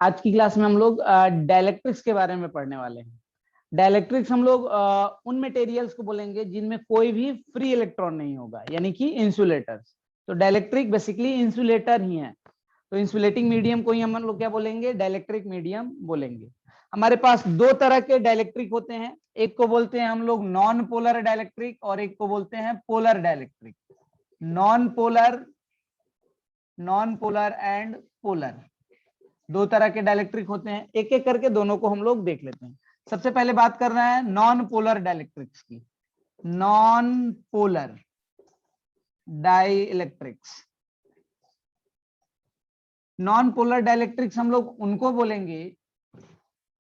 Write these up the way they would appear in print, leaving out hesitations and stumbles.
आज की क्लास में हम लोग डाइलेक्ट्रिक्स के बारे में पढ़ने वाले हैं। डाइलेक्ट्रिक्स हम लोग उन मटेरियल्स को बोलेंगे जिनमें कोई भी फ्री इलेक्ट्रॉन नहीं होगा, यानी कि इंसुलेटर्स। तो डाइलेक्ट्रिक बेसिकली इंसुलेटर ही है। तो इंसुलेटिंग मीडियम को ही हम लोग क्या बोलेंगे? डाइलेक्ट्रिक मीडियम बोलेंगे। हमारे पास दो तरह के डाइलेक्ट्रिक होते हैं, एक को बोलते हैं हम लोग नॉन पोलर डाइलेक्ट्रिक और एक को बोलते हैं polar dielectric. Non polar and polar, दो तरह के डाइलेक्ट्रिक होते हैं। एक एक करके दोनों को हम लोग देख लेते हैं। सबसे पहले बात कर रहे हैं नॉन पोलर डाइलेक्ट्रिक्स की। Non polar dielectrics, non polar dielectrics हम लोग उनको बोलेंगे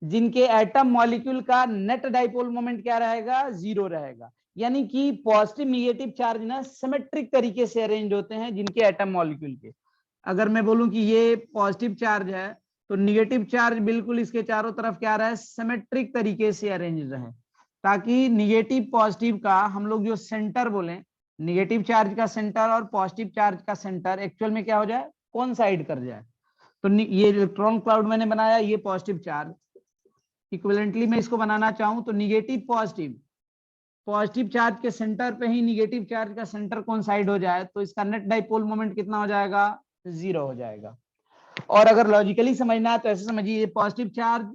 जिनके एटम मॉलिक्यूल का नेट डाइपोल मोमेंट क्या रहेगा? जीरो रहेगा। यानी कि पॉजिटिव निगेटिव चार्ज ना सिमेट्रिक तरीके से अरेंज होते हैं जिनके एटम मॉलिक्यूल के। अगर मैं बोलूं कि ये पॉजिटिव चार्ज है तो निगेटिव चार्ज बिल्कुल इसके चारों तरफ क्या रहे? सिमेट्रिक तरीके से अरेंज रहे, ताकि निगेटिव पॉजिटिव का हम लोग जो सेंटर बोले, निगेटिव चार्ज का सेंटर और पॉजिटिव चार्ज का सेंटर एक्चुअल में क्या हो जाए? कोइंसाइड कर जाए। तो ये इलेक्ट्रॉन क्लाउड मैंने बनाया, ये पॉजिटिव चार्ज। इक्विवेलेंटली मैं इसको बनाना चाहूं तो निगेटिव पॉजिटिव, पॉजिटिव चार्ज के सेंटर पे ही निगेटिव चार्ज का सेंटर कोइंसाइड हो जाए तो इसका नेट डाइपोल मोमेंट कितना हो जाएगा? जीरो हो जाएगा। और अगर लॉजिकली समझना है तो ऐसे समझिए, positive charge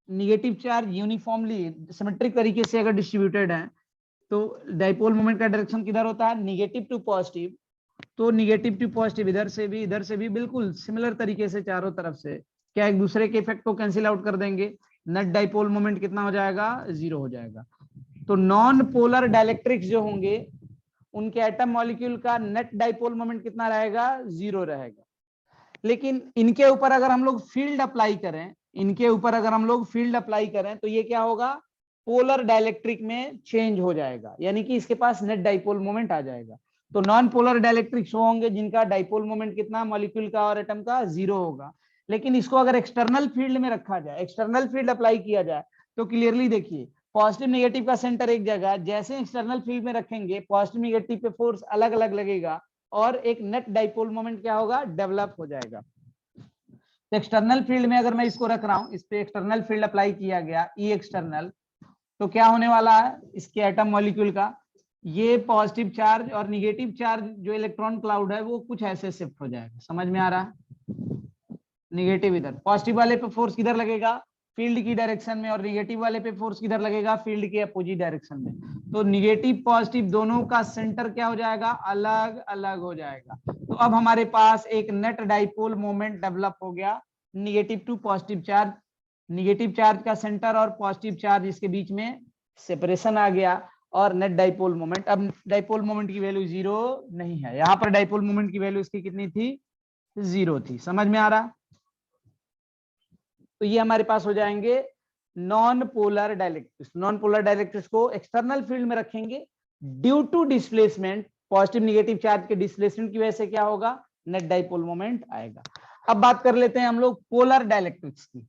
negative charge uniformly symmetric तरीके से अगर डिस्ट्रीब्यूटेड है तो डाइपोल मोमेंट का डायरेक्शन किधर होता है? Negative to positive. तो निगेटिव टू पॉजिटिव इधर से भी बिल्कुल सिमिलर तरीके से चारों तरफ से क्या एक दूसरे के इफेक्ट को कैंसिल आउट कर देंगे। नेट डाइपोल मोमेंट कितना हो जाएगा? जीरो हो जाएगा। तो नॉन पोलर डाइलेक्ट्रिक्स जो होंगे उनके एटम मॉलिक्यूल का नेट डाइपोल मोमेंट कितना रहेगा? जीरो रहेगा। लेकिन इनके ऊपर अगर हम लोग फील्ड अप्लाई करें, तो ये क्या होगा? पोलर डाइलेक्ट्रिक में चेंज हो जाएगा, यानी कि इसके पास नेट डाइपोल मोमेंट आ जाएगा। तो नॉन पोलर डाइलेक्ट्रिक्स होंगे जिनका डाइपोल मोमेंट कितना मॉलिक्यूल का और एटम का? जीरो होगा। लेकिन इसको अगर एक्सटर्नल फील्ड में रखा जाए, एक्सटर्नल फील्ड अप्लाई किया जाए, तो क्लियरली देखिए पॉजिटिव नेगेटिव का सेंटर एक जगह, जैसे एक्सटर्नल फील्ड में रखेंगे पॉजिटिव नेगेटिव पे फोर्स अलग अलग लगेगा और एक नेट डाइपोल मोमेंट क्या होगा? डेवलप हो जाएगा। तो एक्सटर्नल फील्ड में अगर मैं इसको रख रहा हूं, इस पे एक्सटर्नल फील्ड अप्लाई किया गया ई एक्सटर्नल, तो क्या होने वाला है? इसके एटम मॉलिक्यूल का ये पॉजिटिव चार्ज और निगेटिव चार्ज जो इलेक्ट्रॉन क्लाउड है वो कुछ ऐसे शिफ्ट हो जाएगा। समझ में आ रहा है? निगेटिव इधर, पॉजिटिव वाले पे फोर्स किधर लगेगा? फील्ड की डायरेक्शन में, और निगेटिव वाले पे फोर्स किधर लगेगा? फील्ड के अपोजिट डायरेक्शन में। तो निगेटिव पॉजिटिव दोनों का सेंटर क्या हो जाएगा? अलग अलग हो जाएगा। तो अब हमारे पास एक नेट डाइपोल मोमेंट डेवलप हो गया, negative to positive charge, negative charge का सेंटर और पॉजिटिव चार्ज इसके बीच में सेपरेशन आ गया और नेट डाइपोल मोमेंट। अब डाइपोल मोमेंट की वैल्यू जीरो नहीं है, यहां पर डाइपोल मोमेंट की वैल्यू इसकी कितनी थी? जीरो थी। समझ में आ रहा? तो ये हमारे पास हो जाएंगे non polar dielectrics. Non polar dielectrics को एक्सटर्नल फील्ड में रखेंगे, due to displacement, positive negative charge के डिस्प्लेसमेंट की वजह से क्या होगा? नेट डाइपोल मोमेंट आएगा। अब बात कर लेते हैं हम लोग पोलर डाइलेक्ट्रिक्स की।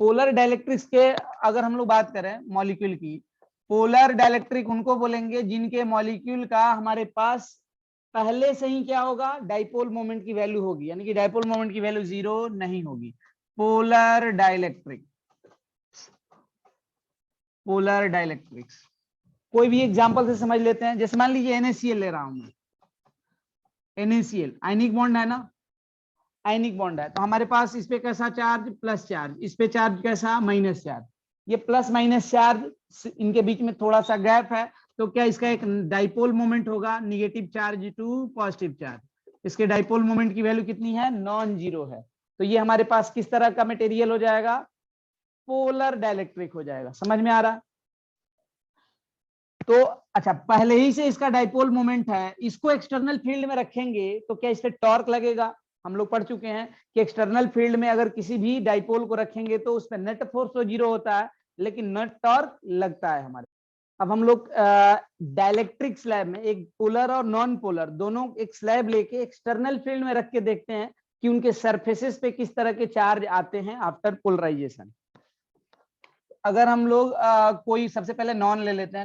पोलर डाइलेक्ट्रिक्स के अगर हम लोग बात करें मॉलिक्यूल की, पोलर डाइलेक्ट्रिक उनको बोलेंगे जिनके मॉलिक्यूल का हमारे पास पहले से ही क्या होगा? डाइपोल मोमेंट की वैल्यू होगी, यानी कि डाइपोल मोमेंट की वैल्यू जीरो नहीं होगी। पोलर डाइलेक्ट्रिक, पोलर डाइलेक्ट्रिक्स कोई भी एग्जांपल से समझ लेते हैं। जैसे मान लीजिए NaCl ले रहा हूं मैं, NaCl आयनिक बॉन्ड है ना, आयनिक बॉन्ड है, तो हमारे पास इस पे कैसा चार्ज? Plus charge. इस पे चार्ज कैसा? Minus charge. ये प्लस माइनस चार्ज इनके बीच में थोड़ा सा गैप है, तो क्या इसका एक डाइपोल मोमेंट होगा? Negative charge to positive charge. इसके डाइपोल मोमेंट की वैल्यू कितनी है? नॉन जीरो है। तो ये हमारे पास किस तरह का मटेरियल हो जाएगा? पोलर डाइलेक्ट्रिक हो जाएगा। समझ में आ रहा? तो अच्छा, पहले ही से इसका डाइपोल मोमेंट है, इसको एक्सटर्नल फील्ड में रखेंगे तो क्या इस पे टॉर्क लगेगा? हम लोग पढ़ चुके हैं कि एक्सटर्नल फील्ड में अगर किसी भी डाइपोल को रखेंगे तो उस पर नेट फोर्स तो जीरो होता है, लेकिन नेट टॉर्क लगता है हमारे। अब हम लोग डाइलेक्ट्रिक स्लैब में एक पोलर और नॉन पोलर दोनों एक स्लैब लेके एक्सटर्नल फील्ड में रख के देखते हैं कि उनके सरफेसेस पे किस तरह के चार्ज आते हैं आफ्टर पोलराइजेशन। अगर हम लोग कोई सबसे पहले नॉन ले लेते हैं,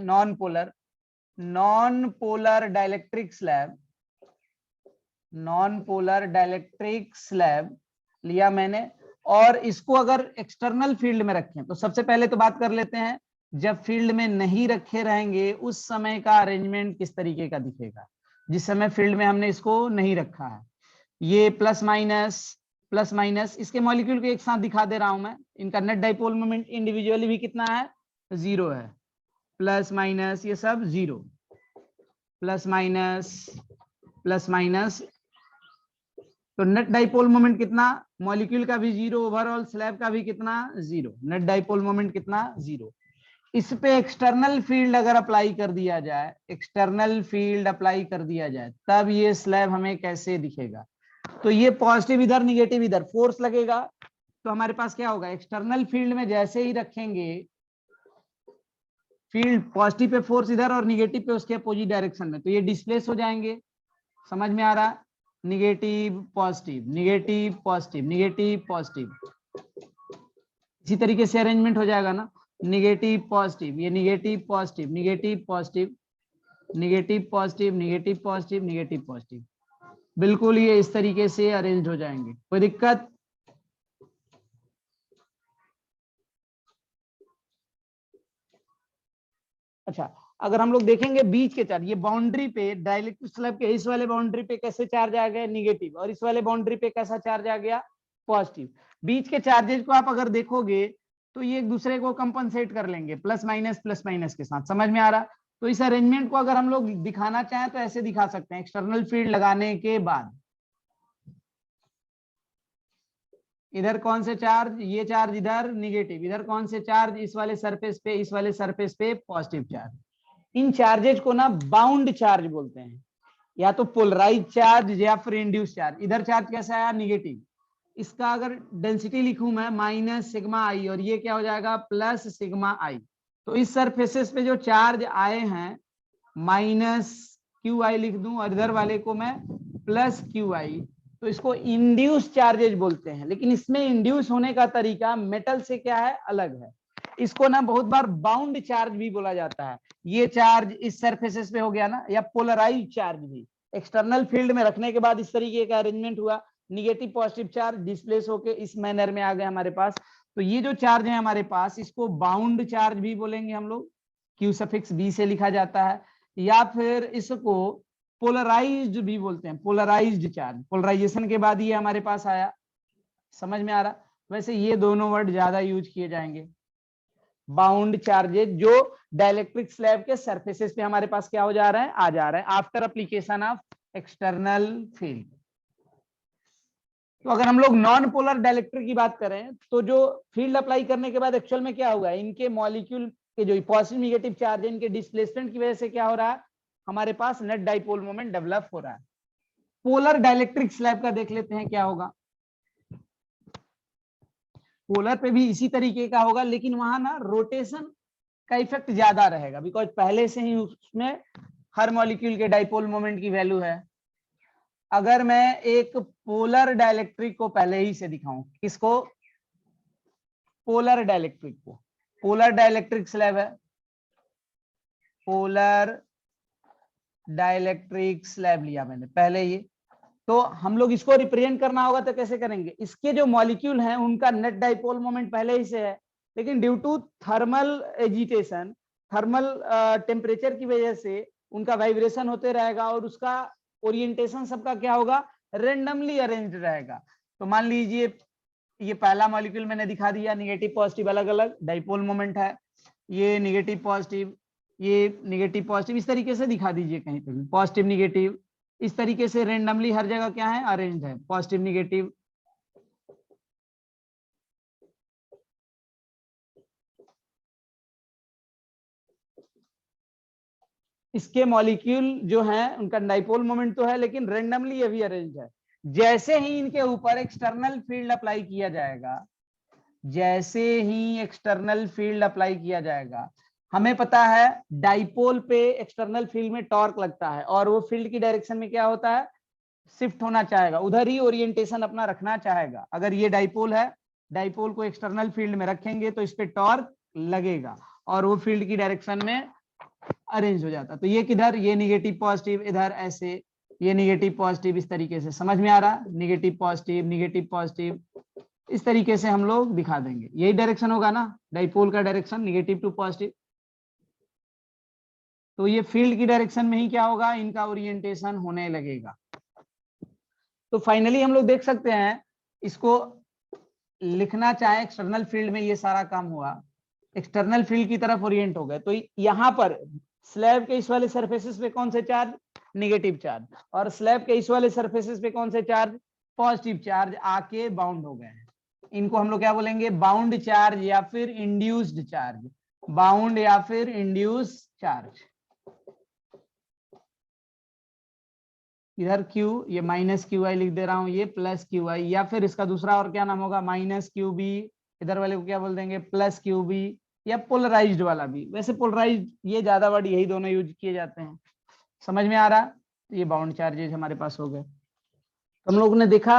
non polar dielectric slab, non polar dielectric slab लिया मैंने, और इसको अगर एक्सटर्नल फील्ड में रखें तो सबसे पहले तो बात कर लेते हैं, जब फील्ड में नहीं रखे रहेंगे उस समय का अरेंजमेंट किस तरीके का दिखेगा। जिस समय फील्ड में हमने इसको नहीं रखा है, ये प्लस माइनस इसके मॉलिक्यूल को एक साथ दिखा दे रहा हूं मैं, इनका नेट डाइपोल मोमेंट इंडिविजुअली भी कितना है, 0 है, प्लस माइनस ये सब 0, प्लस माइनस, तो नेट डाइपोल मोमेंट कितना, मॉलिक्यूल का भी 0, ओवरऑल स्लैब का भी कितना 0, नेट डाइपोल मोमेंट कितना 0। इस पे एक्सटर्नल फील्ड अगर अप्लाई कर दिया जाए, एक्सटर्नल फील्ड अप्लाई कर दिया जाए, तब ये स्लैब हमें कैसे दिखेगा। तो ये पॉजिटिव इधर निगेटिव इधर, फोर्स लगेगा, तो हमारे पास क्या होगा, एक्सटर्नल फील्ड में जैसे ही रखेंगे फील्ड, पॉजिटिव पे फोर्स इधर और निगेटिव पे उसके अपोजिट डायरेक्शन में, तो ये डिस्प्लेस हो जाएंगे। समझ में आ रहा, negative positive negative positive negative positive, इसी तरीके से अरेंजमेंट हो जाएगा ना, निगेटिव पॉजिटिव, ये negative positive negative positive negative positive negative positive negative positive, बिल्कुल ये इस तरीके से अरेंज हो जाएंगे। कोई दिक्कत? अच्छा, अगर हम लोग देखेंगे बीच के चार्ज, ये बाउंड्री पे डाइलेक्ट्रिक स्लैब के इस वाले बाउंड्री पे कैसे चार्ज आ गया, निगेटिव, और इस वाले बाउंड्री पे कैसा चार्ज आ गया, पॉजिटिव। बीच के चार्जेस को आप अगर देखोगे तो ये एक दूसरे को कंपनसेट कर लेंगे, प्लस माइनस के साथ। समझ में आ रहा? तो इस अरेंजमेंट को अगर हम लोग दिखाना चाहें तो ऐसे दिखा सकते हैं, एक्सटर्नल फील्ड लगाने के बाद इधर कौन से चार्ज, ये चार्ज इधर निगेटिव, इधर कौन से चार्ज, इस वाले सरफेस पे, इस वाले सरफेस पे पॉजिटिव चार्ज। इन चार्जेज को ना बाउंड चार्ज बोलते हैं, या तो पोलराइज चार्ज या फिर इंड्यूस चार्ज। इधर चार्ज कैसा आया, निगेटिव, इसका अगर डेंसिटी लिखूं मैं माइनस सिग्मा आई, और ये क्या हो जाएगा, प्लस सिग्मा आई। तो इस सरफेसेस पे जो चार्ज आए हैं माइनस क्यू आई लिख दूं, और इधर वाले को मैं प्लस क्यू आई, तो इसको इंड्यूस चार्जेज बोलते हैं। लेकिन इसमें इंड्यूस होने का तरीका मेटल से क्या है, अलग है। इसको ना बहुत बार बाउंड चार्ज भी बोला जाता है। ये चार्ज इस सरफेसेस पे हो गया ना, या पोलराइज चार्ज भी, एक्सटर्नल फील्ड में रखने के बाद इस तरीके का अरेंजमेंट हुआ, निगेटिव पॉजिटिव चार्ज डिस्प्लेस होके इस मैनर में आ गए हमारे पास। तो ये जो चार्ज है हमारे पास, इसको बाउंड चार्ज भी बोलेंगे हम लोग, क्यू सफिक्स बी से लिखा जाता है, या फिर इसको पोलराइज्ड भी बोलते हैं, पोलराइज्ड चार्ज, पोलराइजेशन के बाद ये हमारे पास आया। समझ में आ रहा? वैसे ये दोनों वर्ड ज्यादा यूज किए जाएंगे, बाउंड चार्जेस, जो डाइलेक्ट्रिक स्लैब के सरफेसेस पे हमारे पास क्या हो जा रहा है, आ जा रहा है after application of external field. तो अगर हम लोग नॉन पोलर डाइलेक्ट्रिक की बात करें, तो जो फील्ड अप्लाई करने के बाद एक्चुअल में क्या हुआ है, इनके मॉलिक्यूल के जो पॉजिटिव निगेटिव चार्ज है, इनके डिस्प्लेसमेंट की वजह से क्या हो रहा है, हमारे पास नेट डाइपोल मोमेंट डेवलप हो रहा है। पोलर डाइलेक्ट्रिक स्लैब का देख लेते हैं क्या होगा। पोलर पे भी इसी तरीके का होगा, लेकिन वहां ना रोटेशन का इफेक्ट ज्यादा रहेगा, बिकॉज पहले से ही उसमें हर मॉलिक्यूल के डाइपोल मोमेंट की वैल्यू है। अगर मैं एक पोलर डाइलेक्ट्रिक को पहले ही से दिखाऊं, किसको, पोलर डाइलेक्ट्रिक को, पोलर डाइलेक्ट्रिक स्लैब है, पोलर डाइलेक्ट्रिक स्लैब लिया मैंने पहले ये, तो हम लोग इसको रिप्रेजेंट करना होगा तो कैसे करेंगे, इसके जो मॉलिक्यूल हैं उनका नेट डाइपोल मोमेंट पहले ही से है, लेकिन due to thermal agitation, thermal temperature की वजह से उनका वाइब्रेशन होते रहेगा, और उसका ओरिएंटेशन सबका क्या होगा, रेंडमली अरेंज रहेगा। तो मान लीजिए ये पहला मॉलिक्यूल मैंने दिखा दिया, निगेटिव पॉजिटिव अलग अलग डाइपोल मोमेंट है, ये निगेटिव पॉजिटिव, ये निगेटिव पॉजिटिव, इस तरीके से दिखा दीजिए कहीं पे भी, पॉजिटिव निगेटिव, इस तरीके से रेंडमली हर जगह क्या है, अरेंज है, पॉजिटिव निगेटिव। इसके मॉलिक्यूल जो हैं उनका डाइपोल मोमेंट तो है, लेकिन रेंडमली ये भी अरेंज है। जैसे ही इनके ऊपर एक्सटर्नल फील्ड अप्लाई किया जाएगा, जैसे ही एक्सटर्नल फील्ड अप्लाई किया जाएगा, हमें पता है डाइपोल पे एक्सटर्नल फील्ड में टॉर्क लगता है, और वो फील्ड की डायरेक्शन में क्या होता है, शिफ्ट होना चाहेगा, उधर ही ओरिएंटेशन अपना रखना चाहेगा। अगर ये डाइपोल है, डाइपोल को एक्सटर्नल फील्ड में रखेंगे तो इस पे टॉर्क लगेगा, और वो फील्ड की डायरेक्शन में अरेंज हो जाता। तो ये किधर, ये निगेटिव पॉजिटिव, इधर ऐसे ये निगेटिव पॉजिटिव, इस तरीके से समझ में आ रहा, निगेटिव पॉजिटिव इस तरीके से हम लोग दिखा देंगे। यही डायरेक्शन होगा ना डाइपोल का डायरेक्शन, निगेटिव टू पॉजिटिव। तो ये फील्ड की डायरेक्शन में ही क्या होगा, इनका ओरिएंटेशन होने लगेगा। तो फाइनली हम लोग देख सकते हैं, इसको लिखना चाहे एक्सटर्नल फील्ड में ये सारा काम हुआ, एक्सटर्नल फील्ड की तरफ ओरिएंट हो गए। तो यहाँ पर स्लैब के इस वाले सरफेसेस पे कौन से चार्ज, निगेटिव चार्ज, और स्लैब के इस वाले सरफेसेस पे कौन से चार्ज, पॉजिटिव चार्ज आके बाउंड हो गए हैं। इनको हम लोग क्या बोलेंगे, बाउंड चार्ज या फिर इंड्यूस्ड चार्ज, बाउंड या फिर इंड्यूस चार्ज। इधर Q, ये माइनस क्यू आई लिख दे रहा हूं, ये प्लस क्यू आई, या फिर इसका दूसरा और क्या नाम होगा, माइनस क्यू बी, इधर वाले को क्या बोल देंगे, प्लस क्यू बी, या पोलराइज्ड वाला भी। वैसे पोलराइज्ड ये ज्यादा वर्ड यही दोनों यूज किए जाते हैं, समझ में आ रहा। तो ये बाउंड चार्जेस हमारे पास हो गए। हम लोगों ने देखा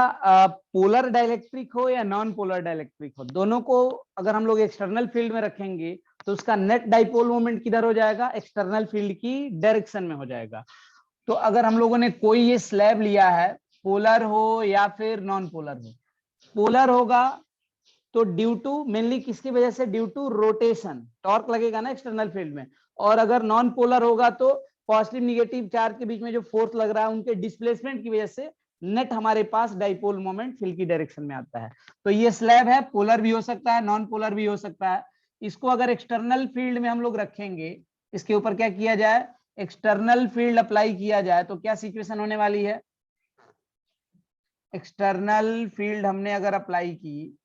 पोलर डाइलेक्ट्रिक हो या नॉन पोलर डाइलेक्ट्रिक हो, दोनों को अगर हम लोग एक्सटर्नल फील्ड में रखेंगे तो उसका नेट डाइपोल मोमेंट किधर हो जाएगा, एक्सटर्नल फील्ड की डायरेक्शन में हो जाएगा। तो अगर हम लोगों ने कोई ये स्लैब लिया है, पोलर हो या फिर नॉन पोलर हो, पोलर होगा तो ड्यू टू मेनली किसकी वजह से, ड्यू टू रोटेशन, टॉर्क लगेगा ना एक्सटर्नल फील्ड में। और अगर नॉन पोलर होगा तो पॉजिटिव निगेटिव चार्ज के बीच में जो फोर्स लग रहा है उनके डिस्प्लेसमेंट की वजह से नेट हमारे पास डाइपोल मोमेंट फील्ड की डायरेक्शन में आता है। तो ये स्लैब है, पोलर भी हो सकता है, नॉन पोलर भी हो सकता है। इसको अगर एक्सटर्नल फील्ड में हम लोग रखेंगे, इसके ऊपर क्या किया जाए, एक्सटर्नल फील्ड अप्लाई किया जाए, तो क्या सिचुएशन होने वाली है, एक्सटर्नल फील्ड हमने अगर अप्लाई की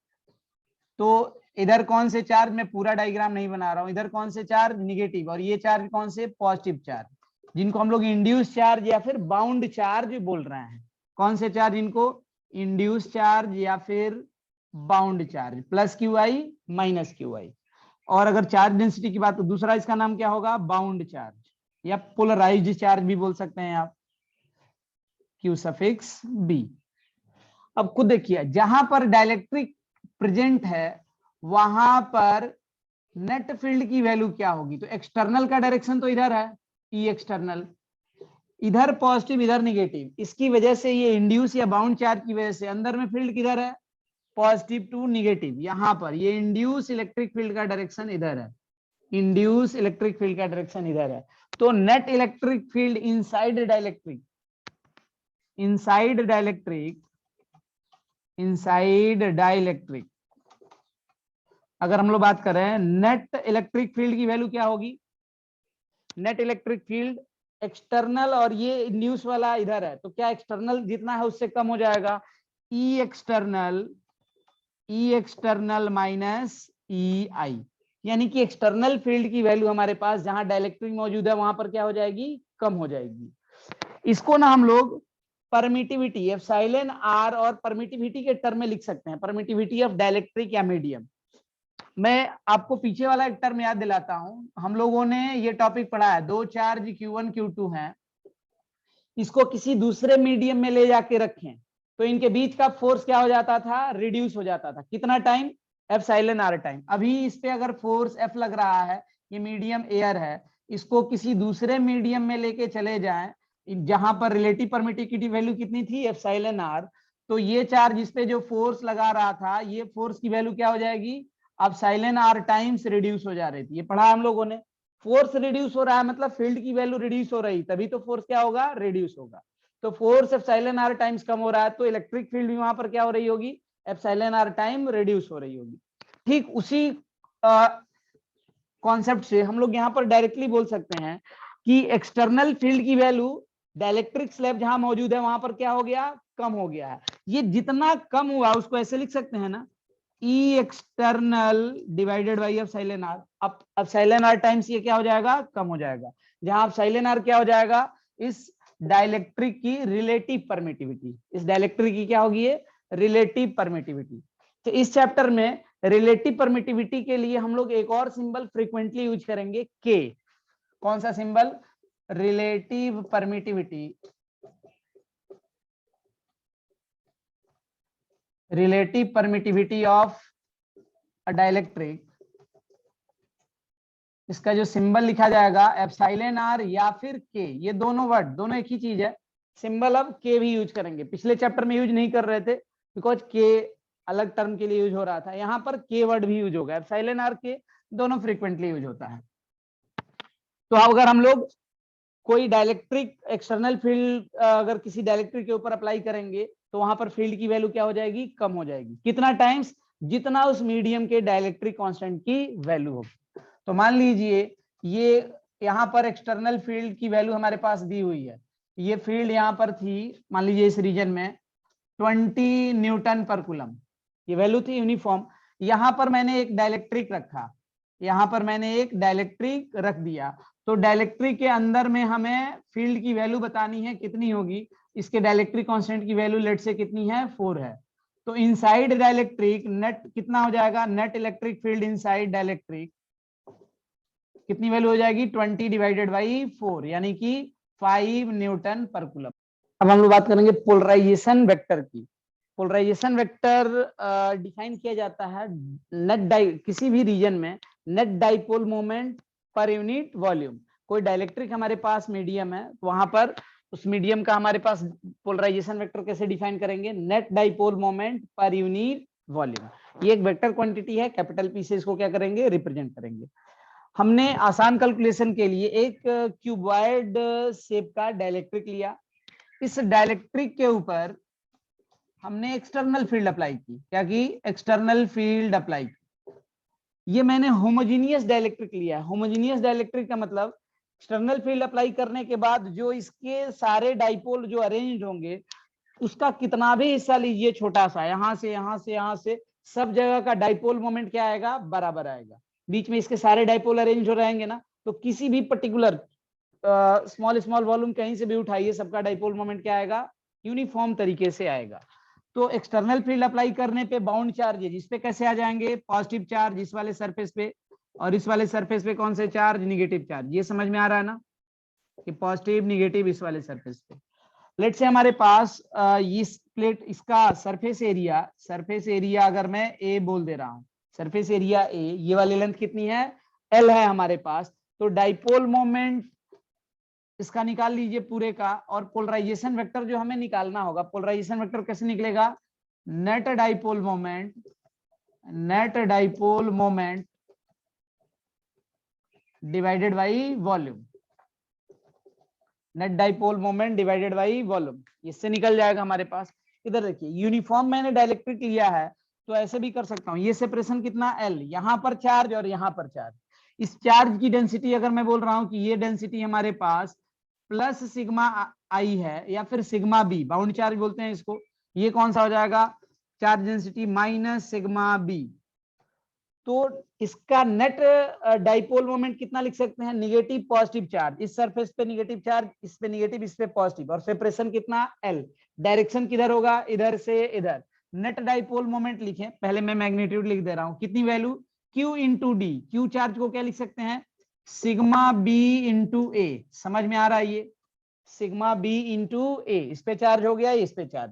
तो इधर कौन से चार्ज, मैं पूरा डायग्राम नहीं बना रहा हूं, इधर कौन से चार्ज, निगेटिव, और ये चार्ज कौन से, पॉजिटिव चार्ज, जिनको हम लोग इंड्यूस चार्ज या फिर बाउंड चार्ज बोल रहे हैं। कौन से चार्ज, इनको इंड्यूस चार्ज या फिर bound charge, plus Q I minus Q I. और अगर चार्ज डेंसिटी की बात, तो दूसरा इसका नाम क्या होगा, बाउंड चार्ज या पोलराइज्ड चार्ज भी बोल सकते हैं आप, क्यू सफिक्स बी। अब खुद देखिए, जहां पर डाइलेक्ट्रिक प्रेजेंट है वहां पर नेट फील्ड की वैल्यू क्या होगी, तो एक्सटर्नल का डायरेक्शन तो इधर है, ई एक्सटर्नल, इधर पॉजिटिव इधर निगेटिव, इसकी वजह से ये इंड्यूस या बाउंड चार्ज की वजह से अंदर में फील्ड किधर है, पॉजिटिव टू निगेटिव। यहां पर ये इंड्यूस इलेक्ट्रिक फील्ड का डायरेक्शन इधर है, इंड्यूस इलेक्ट्रिक फील्ड का डायरेक्शन इधर है। तो net electric field inside dielectric, inside dielectric, inside dielectric अगर हम लोग बात करें, नेट इलेक्ट्रिक फील्ड की वैल्यू क्या होगी, नेट इलेक्ट्रिक फील्ड एक्सटर्नल, और ये इंड्यूस वाला इधर है, तो क्या एक्सटर्नल जितना है उससे कम हो जाएगा, ई एक्सटर्नल माइनस ई आई, यानी कि एक्सटर्नल फील्ड की वैल्यू हमारे पास जहां डाइलेक्ट्रिक मौजूद है वहां पर क्या हो जाएगी, कम हो जाएगी। इसको ना हम लोग परमिटिविटी एप्सिलॉन आर और परमिटिविटी के टर्म में लिख सकते हैं, परमिटिविटी ऑफ डाइलेक्ट्रिक या मीडियम। मैं आपको पीछे वाला एक टर्म याद दिलाता हूं, हम लोगों ने ये टॉपिक पढ़ा है, दो चार्ज Q1 Q2 हैं, इसको किसी दूसरे मीडियम में ले जाके रखें तो इनके बीच का फोर्स क्या हो जाता था, रिड्यूस हो जाता था, कितना टाइम, एप्सिलॉन आर टाइम। अभी इस पे अगर फोर्स F लग रहा है, ये मीडियम एयर है, इसको किसी दूसरे मीडियम में लेके चले जाएं जहां पर रिलेटिव परमिटिविटी वैल्यू कितनी थी, एप्सिलॉन आर, तो ये चार्ज इस पे जो फोर्स लगा रहा था, ये फोर्स की वैल्यू क्या हो जाएगी, एप्सिलॉन आर टाइम्स रिड्यूस हो जा रही थी। ये पढ़ा हम लोगों ने, फोर्स रिड्यूस हो रहा है मतलब फील्ड की वैल्यू रिड्यूस हो रही, तभी तो फोर्स क्या होगा, रिड्यूस होगा। तो फोर्स एप्सिलॉन आर टाइम्स कम हो रहा है, तो इलेक्ट्रिक फील्ड भी वहां पर क्या हो रही होगी, एप्सिलॉन आर टाइम रिड्यूस हो रही होगी। ठीक उसी कॉन्सेप्ट से हम लोग यहाँ पर डायरेक्टली बोल सकते हैं कि एक्सटर्नल फील्ड की वैल्यू डाइलेक्ट्रिक स्लैब जहां मौजूद है वहां पर क्या हो गया, कम हो गया है। ये जितना कम हुआ उसको ऐसे लिख सकते हैं ना, E external divided by epsilon R. अब एप्सिलॉन आर टाइम्स ये क्या हो जाएगा, कम हो जाएगा, जहां एप्सिलॉन आर क्या हो जाएगा, इस डाइलेक्ट्रिक की रिलेटिव परमिटिविटी, इस डाइलेक्ट्रिक की क्या होगी, ये रिलेटिव परमिटिविटी। तो इस चैप्टर में रिलेटिव परमिटिविटी के लिए हम लोग एक और सिंबल फ्रीक्वेंटली यूज करेंगे, के। कौन सा symbol, relative permittivity, relative permittivity of a dielectric. इसका जो सिंबल लिखा जाएगा एप्सिलॉन आर या फिर के, ये दोनों वर्ड दोनों एक ही चीज है, सिंबल अब के भी यूज करेंगे, पिछले चैप्टर में यूज नहीं कर रहे थे बिकॉज के अलग टर्म के लिए यूज हो रहा था, यहाँ पर के वर्ड भी यूज होगा, एप्सिलॉन आर के दोनों फ्रीक्वेंटली यूज होता है। तो अगर हम लोग कोई डाइलेक्ट्रिक एक्सटर्नल फील्ड अगर किसी डाइलेक्ट्रिक के ऊपर अप्लाई करेंगे तो वहां पर फील्ड की वैल्यू क्या हो जाएगी, कम हो जाएगी। कितना टाइम्स, जितना उस मीडियम के डाइलेक्ट्रिक कांस्टेंट की वैल्यू होगी। तो मान लीजिए ये यहाँ पर एक्सटर्नल फील्ड की वैल्यू हमारे पास दी हुई है, ये फील्ड यहाँ पर थी मान लीजिए इस रीजन में 20 न्यूटन पर कूलम, ये वैल्यू थी यूनिफॉर्म। यहाँ पर मैंने एक डाइलेक्ट्रिक रखा, यहाँ पर मैंने एक डाइलेक्ट्रिक रख दिया, तो डाइलेक्ट्रिक के अंदर में हमें फील्ड की वैल्यू बतानी है कितनी होगी, इसके डाइलेक्ट्रिक कांस्टेंट की वैल्यू लेट से कितनी है, 4 है। तो इनसाइड डाइलेक्ट्रिक नेट कितना हो जाएगा, net electric field inside dielectric कितनी वैल्यू हो जाएगी, 20 डिवाइडेड बाई 4 यानी कि 5 न्यूटन पर कूलम। अब हम लोग बात करेंगे पोलराइजेशन वेक्टर की। पोलराइजेशन वेक्टर डिफाइन किया जाता है नेट किसी भी रीजन में net dipole moment per unit volume. कोई डाइलेक्ट्रिक हमारे पास मीडियम है तो वहां पर उस मीडियम का हमारे पास पोलराइजेशन वेक्टर कैसे डिफाइन करेंगे, net dipole moment per unit volume. ये एक वेक्टर क्वांटिटी है, कैपिटल पी से इसको क्या करेंगे, रिप्रेजेंट करेंगे। हमने आसान कैलकुलेशन के लिए एक क्यूबॉइड शेप का डाइलेक्ट्रिक लिया, इस डाइलेक्ट्रिक के ऊपर हमने एक्सटर्नल फील्ड अप्लाई की, क्या की, एक्सटर्नल फील्ड अप्लाई की। ये मैंने होमोजीनियस डाइलेक्ट्रिक लिया है। होमोजीनियस डाइलेक्ट्रिक का मतलब एक्सटर्नल फील्ड अप्लाई करने के बाद जो इसके सारे डाइपोल जो अरेंज होंगे उसका कितना भी हिस्सा लीजिए छोटा सा, यहां से यहां से यहां से सब जगह का डाइपोल मोमेंट क्या आएगा, बराबर आएगा। बीच में इसके सारे डाइपोल अरेंज हो रहेंगे ना, तो किसी भी पर्टिकुलर स्मॉल स्मॉल वॉल्यूम कहीं से भी उठाइए, सबका डाइपोल मोमेंट क्या आएगा, यूनिफॉर्म तरीके से आएगा। तो एक्सटर्नल फील्ड अप्लाई करने पे बाउंड चार्जेज इस पे कैसे आ जाएंगे, पॉजिटिव चार्ज इस वाले सरफेस पे, और इस वाले सरफेस पे कौन से चार्ज, निगेटिव चार्ज। ये समझ में आ रहा है ना कि पॉजिटिव निगेटिव इस वाले सरफेस पे। लेट से हमारे पास इस प्लेट इसका सरफेस एरिया अगर मैं ए बोल दे रहा हूं, सरफेस एरिया ए, ये वाली लेंथ कितनी है, एल है हमारे पास। तो डाइपोल मोमेंट इसका निकाल लीजिए पूरे का, और पोलराइजेशन वेक्टर जो हमें निकालना होगा, पोलराइजेशन वेक्टर कैसे निकलेगा, net dipole moment divided by volume, net dipole moment divided by volume, इससे निकल जाएगा हमारे पास। इधर देखिए यूनिफॉर्म मैंने डाइलेक्ट्रिक लिया है तो ऐसे भी कर सकता हूं, ये सेपरेशन कितना एल, यहां पर चार्ज और यहां पर चार्ज। इस चार्ज की डेंसिटी अगर मैं बोल रहा हूं कि ये डेंसिटी हमारे पास प्लस सिग्मा आई है या फिर सिग्मा बी, बाउंड चार्ज बोलते हैं इसको, ये कौन सा हो जाएगा, charge density minus sigma B. तो इसका नेट डाइपोल मोमेंट कितना लिख सकते हैं, निगेटिव पॉजिटिव चार्ज, इस सरफेस पे निगेटिव चार्ज, इस पे निगेटिव इस पे पॉजिटिव, और सेपरेशन कितना एल, डायरेक्शन किधर होगा, इधर से इधर। नेट डाइपोल मोमेंट लिखें, पहले मैं मैग्नीट्यूड लिख दे रहा हूं, कितनी value, Q into D, Q charge को क्या लिख सकते हैं, सिग्मा बी इंटू ए। समझ में आ रहा है ये, सिग्मा बी इंटू ए, इस पे चार्ज हो गया, इस पे चार्ज,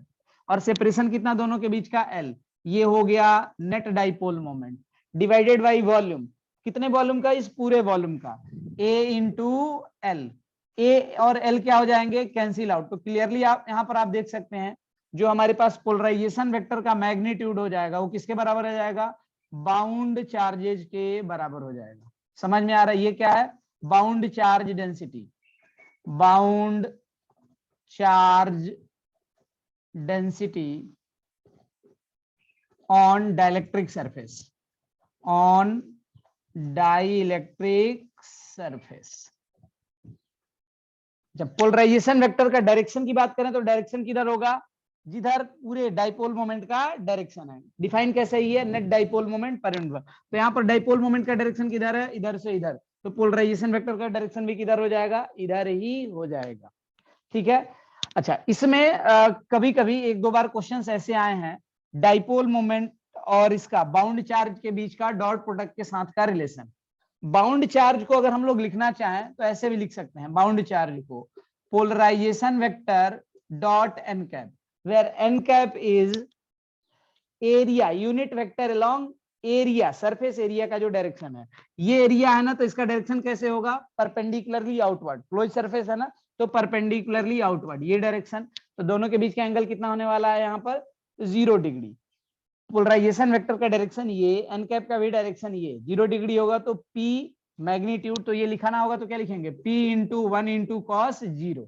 और सेपरेशन कितना दोनों के बीच का एल, ये हो गया net dipole moment divided by volume, कितने वॉल्यूम का, इस पूरे वॉल्यूम का, ए इंटू एल। ए और एल क्या हो जाएंगे, कैंसिल आउट। तो क्लियरली आप यहाँ पर आप देख सकते हैं जो हमारे पास पोलराइजेशन वेक्टर का मैग्नीट्यूड हो जाएगा वो किसके बराबर हो जाएगा, बाउंड चार्जेज के बराबर हो जाएगा। समझ में आ रहा है ये क्या है, bound charge density, bound charge density on dielectric surface, on dielectric surface. जब पोलराइजेशन वेक्टर का डायरेक्शन की बात करें तो डायरेक्शन किधर होगा, जिधर पूरे डाइपोल मोमेंट का डायरेक्शन है। डिफाइन कैसे ही है, net dipole moment per unit. तो यहाँ पर डाइपोल मोमेंट का डायरेक्शन किधर है, इधर से इधर, तो पोलराइजेशन वेक्टर का डायरेक्शन भी किधर हो जाएगा, इधर ही हो जाएगा। ठीक है, अच्छा इसमें कभी कभी एक दो बार क्वेश्चंस ऐसे आए हैं, डाइपोल मोमेंट और इसका बाउंड चार्ज के बीच का डॉट प्रोडक्ट के साथ का रिलेशन। बाउंड चार्ज को अगर हम लोग लिखना चाहें तो ऐसे भी लिख सकते हैं, बाउंड चार्ज को polarisation vector dot N cap, where N cap is area unit vector along area, surface area का जो डायरेक्शन है, ये एरिया है ना, तो इसका डायरेक्शन कैसे होगा, परपेंडिकुलरली आउटवर्ड, क्लोज सरफेस है ना, तो परपेंडिकुलरली आउटवर्ड ये डायरेक्शन, तो दोनों के बीच का एंगल कितना होने वाला है यहाँ पर 0 डिग्री। पोलराइजेशन वेक्टर का डायरेक्शन ये, एन कैप का भी डायरेक्शन ये 0 डिग्री होगा, तो P मैग्नीट्यूड, तो ये लिखाना होगा तो क्या लिखेंगे P इंटू 1 इंटू कॉस 0,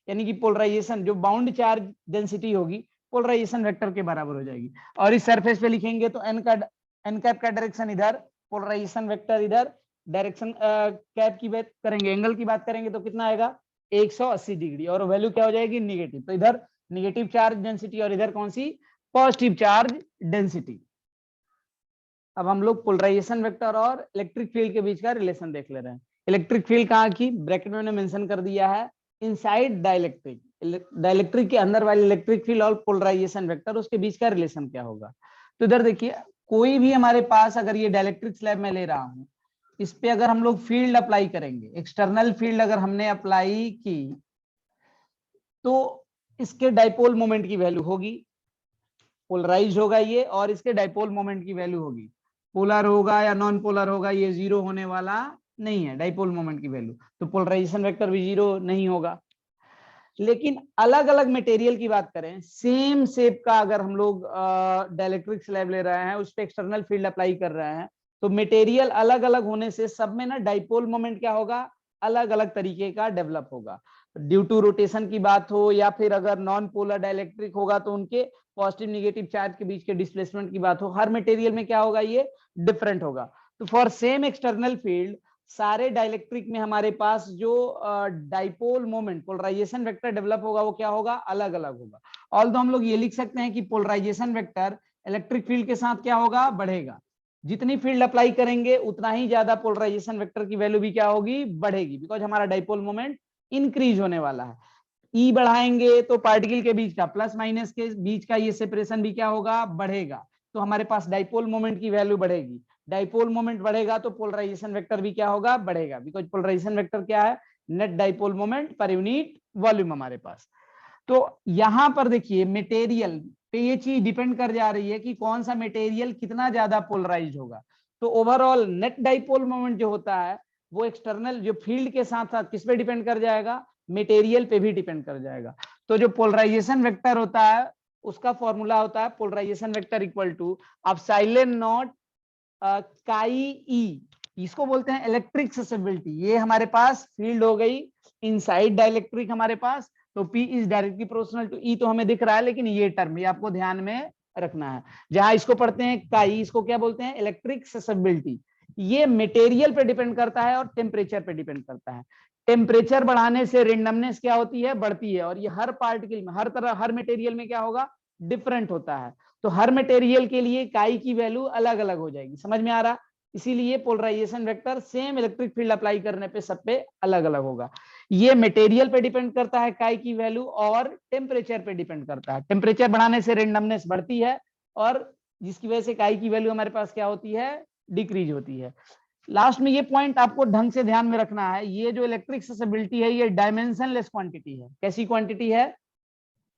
यानी कि पोलराइजेशन जो बाउंड चार्ज डेंसिटी होगी पोलराइजेशन वेक्टर के बराबर हो जाएगी। और इस सरफेस पे लिखेंगे तो एन कैप का डायरेक्शन इधर, पोलराइजेशन वेक्टर इधर, डायरेक्शन कैप की बात करेंगे, एंगल की बात करेंगे तो कितना आएगा 180 डिग्री, और वैल्यू क्या हो जाएगी निगेटिव, तो इधर निगेटिव चार्ज डेंसिटी और इधर कौन सी पॉजिटिव चार्ज डेंसिटी। अब हम लोग पोलराइजेशन वेक्टर और इलेक्ट्रिक फील्ड के बीच का रिलेशन देख ले रहे हैं। इलेक्ट्रिक फील्ड कहाँ की, ब्रैकेट में मेंशन कर दिया है इनसाइड डाइलेक्ट्रिक, डाइलेक्ट्रिक के अंदर वाली इलेक्ट्रिक फील्ड और पोलराइजेशन वेक्टर, उसके बीच का रिलेशन क्या होगा। तो इधर देखिए कोई भी हमारे पास, अगर ये डाइलेक्ट्रिक स्लैब में ले रहा हूं, इस पे अगर हम लोग फील्ड अप्लाई करेंगे, एक्सटर्नल फील्ड अगर हमने अप्लाई की, तो इसके डाइपोल मोमेंट की वैल्यू होगी, पोलराइज होगा ये, और इसके डाइपोल मोमेंट की वैल्यू होगी, पोलर होगा या नॉन पोलर होगा, ये 0 होने वाला नहीं है डाइपोल मोमेंट की वैल्यू, तो पोलराइजेशन वेक्टर भी 0 नहीं होगा। लेकिन अलग अलग मटेरियल की बात करें, सेम शेप का अगर हम लोग डाइलेक्ट्रिक स्लैब ले रहे हैं, उस पर एक्सटर्नल फील्ड अप्लाई कर रहे हैं, तो मटेरियल अलग अलग होने से सब में ना डाइपोल मोमेंट क्या होगा, अलग अलग तरीके का डेवलप होगा। ड्यू टू रोटेशन की बात हो, या फिर अगर नॉन पोलर डाइलेक्ट्रिक होगा तो उनके पॉजिटिव निगेटिव चार्ज के बीच के डिस्प्लेसमेंट की बात हो, हर मटेरियल में क्या होगा ये डिफरेंट होगा। तो फॉर सेम एक्सटर्नल फील्ड सारे डाइलेक्ट्रिक में हमारे पास जो dipole moment polarisation vector develop होगा वो क्या होगा, अलग अलग होगा। ऑल्दो हम लोग ये लिख सकते हैं कि पोलराइजेशन वेक्टर इलेक्ट्रिक फील्ड के साथ क्या होगा, बढ़ेगा, जितनी फील्ड अप्लाई करेंगे उतना ही ज्यादा पोलराइजेशन वेक्टर की वैल्यू भी क्या होगी, बढ़ेगी, बिकॉज हमारा डाइपोल मोमेंट इंक्रीज होने वाला है। ई बढ़ाएंगे तो पार्टिकल के बीच का प्लस माइनस के बीच का ये सेपरेशन भी क्या होगा, बढ़ेगा, तो हमारे पास डाइपोल मोमेंट की वैल्यू बढ़ेगी। डाइपोल मोमेंट बढ़ेगा तो पोलराइजेशन वेक्टर भी क्या होगा, बढ़ेगा, बिकॉज पोलराइजेशन वेक्टर क्या है, net dipole moment per unit volume हमारे पास। तो यहां पर देखिए मटेरियल पे ये चीज डिपेंड कर जा रही है कि कौन सा मटेरियल कितना ज्यादा पोलराइज होगा। तो ओवरऑल नेट डाइपोल मोमेंट जो होता है वो एक्सटर्नल जो फील्ड के साथ साथ किस पे डिपेंड कर जाएगा, मटेरियल पे भी डिपेंड कर जाएगा। तो जो पोलराइजेशन वेक्टर होता है उसका फॉर्मूला होता है polarisation vector equal to epsilon naught chi E, इसको बोलते हैं इलेक्ट्रिक ससेसिबिलिटी। ये हमारे पास फील्ड हो गई इनसाइड डाइलेक्ट्रिक हमारे पास, तो P is directly proportional to E, तो हमें दिख रहा है, लेकिन ये टर्म ये आपको ध्यान में रखना है। जहां इसको पढ़ते हैं काई, इसको क्या बोलते हैं, इलेक्ट्रिक ससेसिबिलिटी। ये मटेरियल पे डिपेंड करता है और टेम्परेचर पे डिपेंड करता है। टेम्परेचर बढ़ाने से रेंडमनेस क्या होती है, बढ़ती है, और ये हर पार्टिकल में, हर तरह, हर मटेरियल में क्या होगा, डिफरेंट होता है। तो हर मटेरियल के लिए काई की वैल्यू अलग अलग हो जाएगी, समझ में आ रहा। इसीलिए polarisation vector same electric field apply करने पे सब पे अलग अलग होगा। ये मटेरियल पे डिपेंड करता है काई की वैल्यू, और टेम्परेचर पे डिपेंड करता है। टेम्परेचर बढ़ाने से रेंडमनेस बढ़ती है, और जिसकी वजह से काई की वैल्यू हमारे पास क्या होती है, डिक्रीज होती है। लास्ट में ये पॉइंट आपको ढंग से ध्यान में रखना है, ये जो इलेक्ट्रिक ससेसिबिलिटी है ये डायमेंशनलेस क्वांटिटी है। कैसी क्वांटिटी है,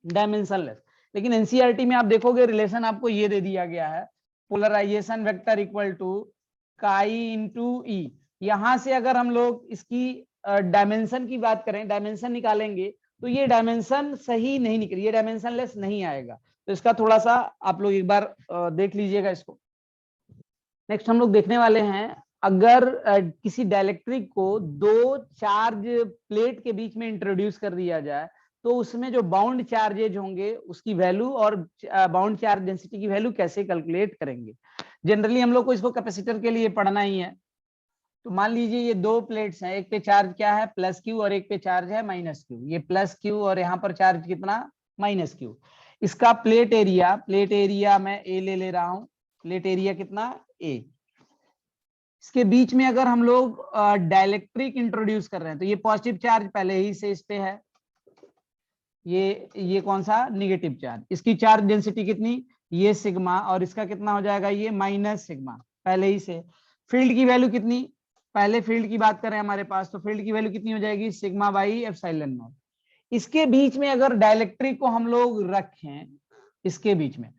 डायमेंशनलेस। लेकिन एनसीईआरटी में आप देखोगे रिलेशन आपको ये दे दिया गया है, पोलराइजेशन वेक्टर इक्वल टू काई इंटू ई। यहां से अगर हम लोग इसकी डायमेंशन की बात करें, डायमेंशन निकालेंगे, तो ये डायमेंशन सही नहीं निकली, ये डायमेंशनलेस नहीं आएगा। तो इसका थोड़ा सा आप लोग एक बार देख लीजिएगा इसको। नेक्स्ट हम लोग देखने वाले हैं, अगर किसी डाइलेक्ट्रिक को दो चार्ज प्लेट के बीच में इंट्रोड्यूस कर दिया जाए, तो उसमें जो बाउंड चार्जेज होंगे उसकी वैल्यू और बाउंड चार्ज डेंसिटी की वैल्यू कैसे कैलकुलेट करेंगे। जनरली हम लोग को इसको कैपेसिटर के लिए पढ़ना ही है। तो मान लीजिए ये दो प्लेट्स हैं, एक पे चार्ज क्या है प्लस क्यू, और एक पे चार्ज है माइनस क्यू। ये प्लस क्यू और यहाँ पर चार्ज कितना, माइनस क्यू। इसका प्लेट एरिया मैं ए ले रहा हूँ, प्लेट एरिया कितना, ए। इसके बीच में अगर हम लोग डाइलेक्ट्रिक इंट्रोड्यूस कर रहे हैं, तो ये पॉजिटिव चार्ज पहले ही से इस पे है, ये कौन सा, निगेटिव चार्ज। इसकी चार्ज डेंसिटी कितनी, ये सिग्मा, और इसका कितना हो जाएगा, ये माइनस सिग्मा पहले ही से। फील्ड की वैल्यू कितनी, पहले फील्ड की बात करें हमारे पास, तो फील्ड की वैल्यू कितनी हो जाएगी, सिग्मा बाई एप्सिलॉन नॉट। इसके बीच में अगर डाइलेक्ट्रिक को हम लोग रखें, इसके बीच में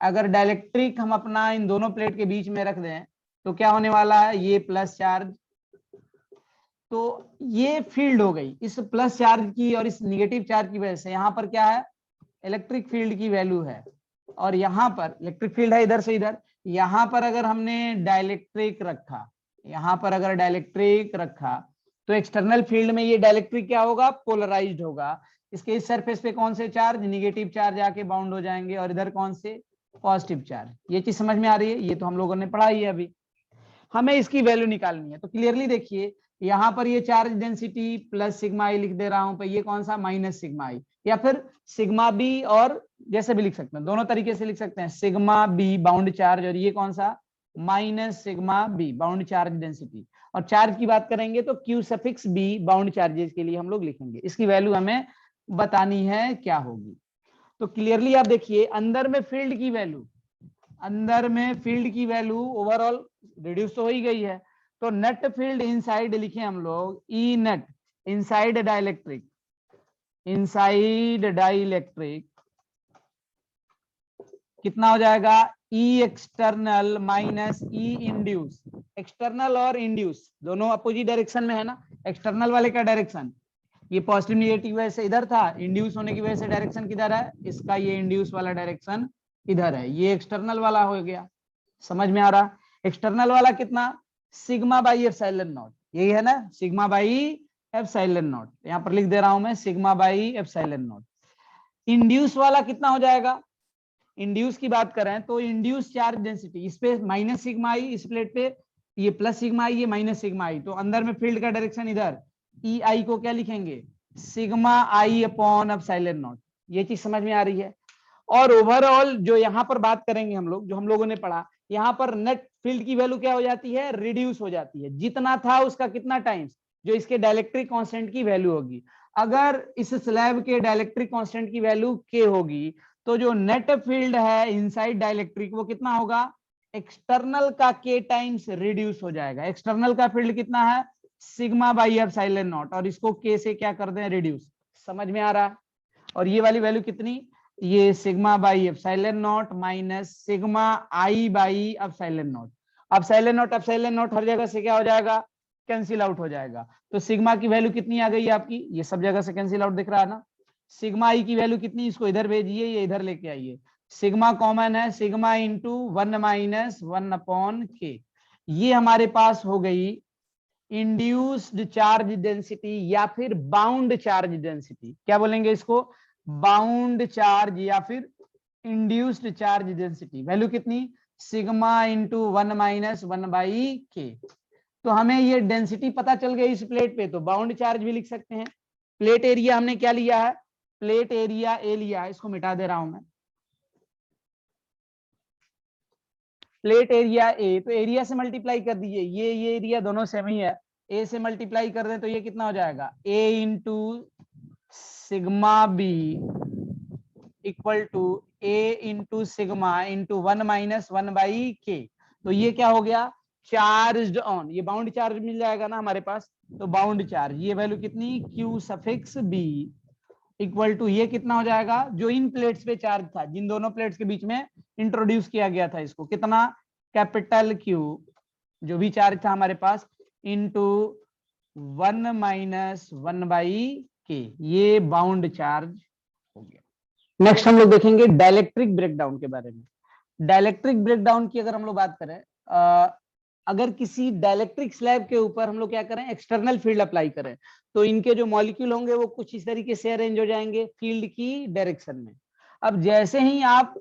अगर डाइलेक्ट्रिक हम अपना इन दोनों प्लेट के बीच में रख दें, तो क्या होने वाला है, ये प्लस चार्ज तो ये फील्ड हो गई इस प्लस चार्ज की और इस निगेटिव चार्ज की वजह से। यहाँ पर क्या है, इलेक्ट्रिक फील्ड की वैल्यू है, और यहाँ पर इलेक्ट्रिक फील्ड है इधर से इधर। यहाँ पर अगर हमने डाइलेक्ट्रिक रखा, यहाँ पर अगर डाइलेक्ट्रिक रखा, तो एक्सटर्नल फील्ड में ये डाइलेक्ट्रिक क्या होगा, पोलराइज्ड होगा। इसके इस सरफेस पे कौन से चार्ज, निगेटिव चार्ज आके बाउंड हो जाएंगे, और इधर कौन से, पॉजिटिव चार्ज। ये चीज समझ में आ रही है, ये तो हम लोगों ने पढ़ा ही है अभी। हमें इसकी वैल्यू निकालनी है, तो क्लियरली देखिए यहाँ पर ये चार्ज डेंसिटी प्लस सिग्मा आई लिख दे रहा हूं, पे ये कौन सा, माइनस सिग्मा आई, या फिर सिग्मा बी, और जैसे भी लिख सकते हैं, दोनों तरीके से लिख सकते हैं, सिग्मा बी बाउंड चार्ज, और ये कौन सा, minus sigma be bound charge density. और चार्ज की बात करेंगे तो Q suffix be bound charges के लिए हम लोग लिखेंगे। इसकी वैल्यू हमें बतानी है क्या होगी। तो क्लियरली आप देखिए अंदर में फील्ड की वैल्यू, अंदर में फील्ड की वैल्यू ओवरऑल रिड्यूस तो हो ही गई है। तो नेट फील्ड इनसाइड लिखे हम लोग, E net inside dielectric, inside dielectric कितना हो जाएगा, E external minus E induce. External और इंड्यूस दोनों अपोजिट डायरेक्शन में है ना। एक्सटर्नल वाले का डायरेक्शन ये पॉजिटिव निगेटिव वजह से इधर था, इंड्यूस होने की वजह से डायरेक्शन किधर है, इसका ये इंड्यूस वाला डायरेक्शन इधर है, ये एक्सटर्नल वाला हो गया। समझ में आ रहा, एक्सटर्नल वाला कितना, सिग्मा बाई एप्सिलॉन नॉट, यही है ना, सिग्मा बाई एप्सिलॉन नॉट, यहाँ पर लिख दे रहा हूं मैं, sigma by epsilon not. Induce वाला कितना हो जाएगा, इंड्यूस की बात करें तो इंड्यूस चार्ज डेंसिटी, इस पे माइनस सिग्मा आई, इस प्लेट पे ये प्लस सिग्मा आई, ये माइनस सिग्मा आई, तो अंदर में फील्ड का डायरेक्शन इधर, ई आई को क्या लिखेंगे, sigma I upon epsilon not. ये चीज समझ में आ रही है। और ओवरऑल जो यहाँ पर बात करेंगे हम लोग, जो हम लोगों ने पढ़ा, यहाँ पर नेट फील्ड की वैल्यू क्या हो जाती है, रिड्यूस हो जाती है, जितना था उसका कितना टाइम्स, जो इसके डाइलेक्ट्रिक कांस्टेंट की वैल्यू होगी। अगर इस स्लैब के डाइलेक्ट्रिक कांस्टेंट की वैल्यू के होगी, तो जो नेट फील्ड है इनसाइड डाइलेक्ट्रिक वो कितना होगा, एक्सटर्नल का के टाइम्स रिड्यूस हो जाएगा। एक्सटर्नल का फील्ड कितना है, सिग्मा बाई एप्सिलॉन नॉट, और इसको के से क्या कर दें, रिड्यूस। समझ में आ रहा। और ये वाली वैल्यू कितनी, ये sigma by epsilon naught minus sigma I by epsilon naught. Epsilon naught हर जगह से क्या हो जाएगा, कैंसिल आउट हो जाएगा। तो सिग्मा की वैल्यू कितनी आ गई आपकी, ये सब जगह से कैंसिल आउट दिख रहा है ना। सिग्मा आई की वैल्यू कितनी, इसको इधर भेजिए, ये इधर लेके आइए, सिग्मा कॉमन है, सिग्मा इंटू 1 माइनस 1 अपॉन के। ये हमारे पास हो गई इंड्यूस्ड चार्ज डेंसिटी या फिर बाउंड चार्ज डेंसिटी। क्या बोलेंगे इसको, बाउंड चार्ज या फिर इंड्यूस्ड चार्ज डेंसिटी। वैल्यू कितनी, sigma into 1 minus 1 by K. तो हमें ये डेंसिटी पता चल गई इस प्लेट पे, तो बाउंड चार्ज भी लिख सकते हैं। प्लेट एरिया हमने क्या लिया है, प्लेट एरिया ए लिया है, इसको मिटा दे रहा हूं मैं, प्लेट एरिया ए, तो एरिया से मल्टीप्लाई कर दीजिए, ये एरिया दोनों सेम ही है, ए से मल्टीप्लाई कर दें तो ये कितना हो जाएगा, A into sigma B equal to A into sigma into 1 minus 1 by K. तो ये क्या हो गया, चार्ज ऑन, ये बाउंड चार्ज मिल जाएगा ना हमारे पास, तो बाउंड चार्ज, ये वैल्यू कितनी, Q suffix B equal to ये कितना हो जाएगा, जो इन प्लेट्स पे चार्ज था, जिन दोनों प्लेट्स के बीच में इंट्रोड्यूस किया गया था इसको, कितना, कैपिटल क्यू, जो भी चार्ज था हमारे पास, इंटू 1 माइनस 1 बाई के, ये बाउंड चार्ज हो गया। नेक्स्ट हम लोग देखेंगे डाइलेक्ट्रिक ब्रेकडाउन के बारे में। डाइलेक्ट्रिक ब्रेकडाउन की अगर हम लोग बात करें, अगर किसी डाइलेक्ट्रिक स्लैब के ऊपर हम लोग क्या करें, एक्सटर्नल फील्ड अप्लाई करें, तो इनके जो मॉलिक्यूल होंगे वो कुछ इस तरीके से अरेंज हो जाएंगे फील्ड की डायरेक्शन में। अब जैसे ही आप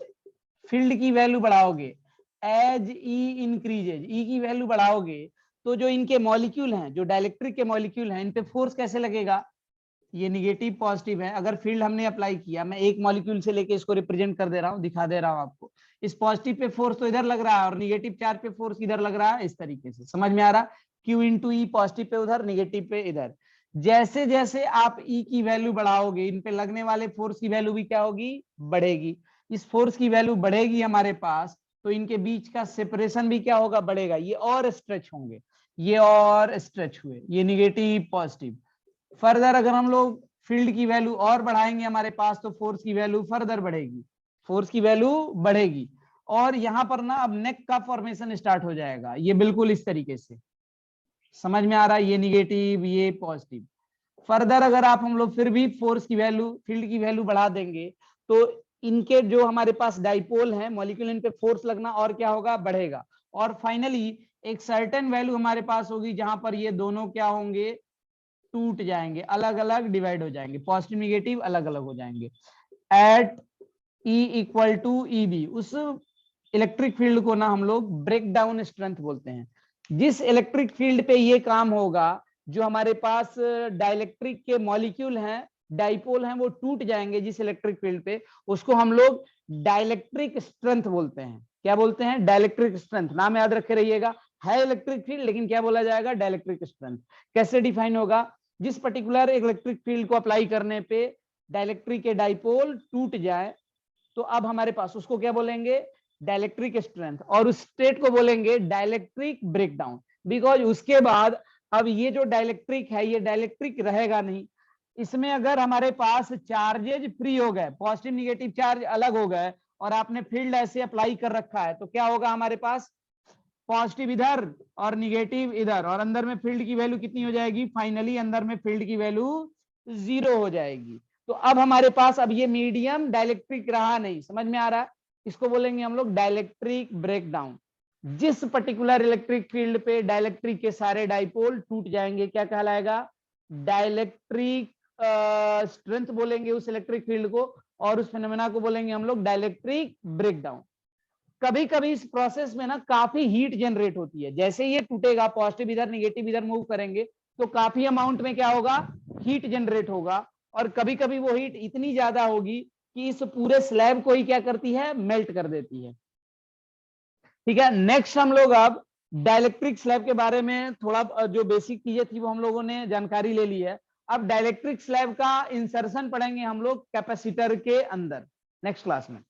फील्ड की वैल्यू बढ़ाओगे, एज ई इंक्रीजेज, ई की वैल्यू बढ़ाओगे, तो जो इनके मॉलिक्यूल हैं, जो डाइलेक्ट्रिक के मॉलिक्यूल हैं, इन पे फोर्स कैसे लगेगा, ये निगेटिव पॉजिटिव है। अगर फील्ड हमने अप्लाई किया, मैं एक मॉलिक्यूल से लेके इसको रिप्रेजेंट कर दे रहा हूँ, दिखा दे रहा हूँ आपको, इस पॉजिटिव पे फोर्स तो इधर लग रहा है और निगेटिव चार्ज पे फोर्स इधर लग रहा है, इस तरीके से। समझ में आ रहा, Q इंटू ई, पॉजिटिव पे उधर, निगेटिव पे इधर। जैसे जैसे आप E की वैल्यू बढ़ाओगे, इन पे लगने वाले फोर्स की वैल्यू भी क्या होगी, बढ़ेगी। इस फोर्स की वैल्यू बढ़ेगी हमारे पास, तो इनके बीच का सेपरेशन भी क्या होगा, बढ़ेगा, ये और स्ट्रेच होंगे, ये और स्ट्रेच हुए, ये निगेटिव पॉजिटिव। फर्दर अगर हम लोग फील्ड की वैल्यू और बढ़ाएंगे हमारे पास, तो फोर्स की वैल्यू फर्दर बढ़ेगी, फोर्स की वैल्यू बढ़ेगी, और यहां पर ना अब नेक का फॉर्मेशन स्टार्ट हो जाएगा, ये बिल्कुल इस तरीके से। समझ में आ रहा है, ये निगेटिव ये पॉजिटिव। फर्दर अगर आप हम लोग फिर भी फोर्स की वैल्यू, फील्ड की वैल्यू बढ़ा देंगे तो इनके जो हमारे पास डाइपोल है मॉलिक्यूल, इन पे फोर्स लगना और क्या होगा, बढ़ेगा। और फाइनली एक सर्टेन वैल्यू हमारे पास होगी जहां पर ये दोनों क्या होंगे, टूट जाएंगे, अलग अलग डिवाइड हो जाएंगे, पॉजिटिव निगेटिव अलग अलग हो जाएंगे। At E equal to EB, उस इलेक्ट्रिक फील्ड को ना हम लोग ब्रेक डाउन स्ट्रेंथ बोलते हैं। जिस इलेक्ट्रिक फील्ड पे ये काम होगा, जो हमारे पास डाइलेक्ट्रिक के मॉलिक्यूल हैं, डाइपोल हैं, वो टूट जाएंगे जिस इलेक्ट्रिक फील्ड पे, उसको हम लोग डाइलेक्ट्रिक स्ट्रेंथ बोलते हैं। क्या बोलते हैं, डाइलेक्ट्रिक स्ट्रेंथ। नाम याद रखे रहिएगा, है इलेक्ट्रिक फील्ड लेकिन क्या बोला जाएगा, डाइलेक्ट्रिक स्ट्रेंथ। कैसे डिफाइन होगा, जिस पर्टिकुलर इलेक्ट्रिक फील्ड को अप्लाई करने पे डाइलेक्ट्रिक के डाइपोल टूट जाए तो अब हमारे पास उसको क्या बोलेंगे, डाइलेक्ट्रिक स्ट्रेंथ, और उस स्टेट को बोलेंगे डाइलेक्ट्रिक ब्रेकडाउन। बिकॉज उसके बाद अब ये जो डाइलेक्ट्रिक है ये डाइलेक्ट्रिक रहेगा नहीं, इसमें अगर हमारे पास चार्जेज फ्री हो गए, पॉजिटिव निगेटिव चार्ज अलग हो गए और आपने फील्ड ऐसे अप्लाई कर रखा है, तो क्या होगा, हमारे पास पॉजिटिव इधर और निगेटिव इधर, और अंदर में फील्ड की वैल्यू कितनी हो जाएगी, फाइनली अंदर में फील्ड की वैल्यू 0 हो जाएगी। तो अब हमारे पास अब ये मीडियम डाइलेक्ट्रिक रहा नहीं, समझ में आ रहा है, इसको बोलेंगे हम लोग डाइलेक्ट्रिक ब्रेकडाउन। जिस पर्टिकुलर इलेक्ट्रिक फील्ड पे डाइलेक्ट्रिक के सारे डाइपोल टूट जाएंगे, क्या कहलाएगा, डाइलेक्ट्रिक स्ट्रेंथ बोलेंगे उस इलेक्ट्रिक फील्ड को, और उस फिनोमेना को बोलेंगे हम लोग डाइलेक्ट्रिक ब्रेकडाउन। कभी कभी इस प्रोसेस में ना काफी हीट जनरेट होती है, जैसे ये टूटेगा पॉजिटिव इधर निगेटिव इधर मूव करेंगे तो काफी अमाउंट में क्या होगा, हीट जनरेट होगा, और कभी कभी वो हीट इतनी ज्यादा होगी कि इस पूरे स्लैब को ही क्या करती है, मेल्ट कर देती है। ठीक है, नेक्स्ट हम लोग अब डाइलेक्ट्रिक स्लैब के बारे में थोड़ा जो बेसिक चीजें थी वो हम लोगों ने जानकारी ले ली है। अब डाइलेक्ट्रिक स्लैब का इंसर्शन पढ़ेंगे हम लोग कैपेसिटर के अंदर नेक्स्ट क्लास में।